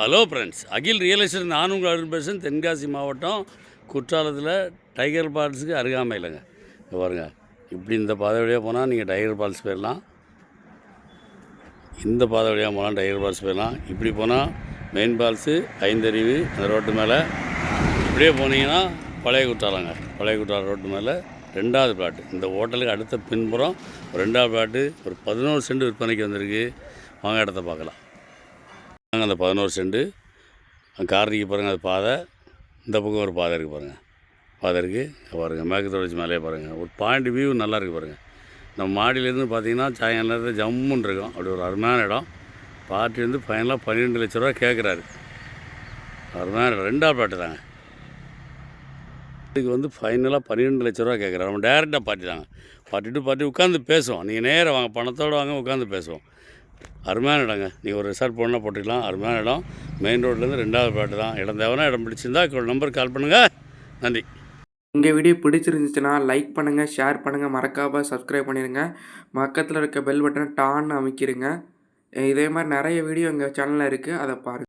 Hello friends, அகில் real estate நான் உங்கள் அருள்பேசன். தென்காசி மாவட்டம் குற்றாலத்தில் டைகர் ஃபால்ஸுக்கு அருகாமையிலங்க. இங்கே பாருங்கள், இப்படி இந்த பாதை வழியாக போனால் நீங்கள் டைகர் ஃபால்ஸ் போயிடலாம். இந்த பாதை வழியாக போனால் டைகர் ஃபால்ஸ் போயிடலாம். இப்படி போனால் மெயின் ஃபால்ஸு, ஐந்தருவி அந்த ரோட்டு மேலே. இப்படியே போனீங்கன்னா பழைய குற்றாலங்க. பழைய குற்றாலம் ரோட்டு மேலே 2வது பிளாட்டு. இந்த ஹோட்டலுக்கு அடுத்த பின்புறம் 2வது பிளாட்டு. ஒரு 11 சென்ட் விற்பனைக்கு வந்திருக்கு. வாங்க இடத்த பார்க்கலாம். அந்த 11 சென்ட் கார்னிக்கு பாருங்கள். அது பாதை. இந்த பக்கம் ஒரு பாதை இருக்குது பாருங்கள். பாதை இருக்குது பாருங்கள். மேற்கு தொடர்ச்சி மேலே பாருங்கள். ஒரு பாயிண்ட் வியூ நல்லா இருக்குது பாருங்கள். நம்ம மாடியிலேருந்து பார்த்தீங்கன்னா சாயங்கால நேரத்தில் ஜம்முன்னு இருக்கும். அப்படி ஒரு அருமையான இடம். பார்ட்டி வந்து ஃபைனலாக 12 லட்ச ரூபா கேட்குறாரு. அருமையான இடம். 2வது பிளாட்டு தாங்க. இதுக்கு வந்து ஃபைனலாக 12 லட்ச ரூபா கேட்குறாரு. நம்ம டேரெக்டாக பார்ட்டி தாங்க. பார்ட்டி டு பார்ட்டி உட்காந்து பேசுவோம். நீங்கள் நேராக வாங்க, பணத்தோடு வாங்க, உட்காந்து பேசுவோம். அருமையான இடங்க. நீங்கள் ஒரு ரிசார்ட் போனால் போட்டுக்கலாம். அருமையான இடம். மெயின் ரோட்லேருந்து 2வது பிளாட்டு தான். இடம் தேவைன்னா இடம் பிடிச்சிருந்தா நம்பருக்கு கால் பண்ணுங்கள். நன்றி. உங்கள் வீடியோ பிடிச்சிருந்துச்சுன்னா லைக் பண்ணுங்கள், ஷேர் பண்ணுங்கள், மறக்காமல் சப்ஸ்கிரைப் பண்ணிடுங்க. பக்கத்தில் இருக்க பெல் பட்டனை டான்னு அமைக்கிடுங்க. இதே மாதிரி நிறைய வீடியோ எங்கள் சேனலில் இருக்குது, அதை பாருங்கள்.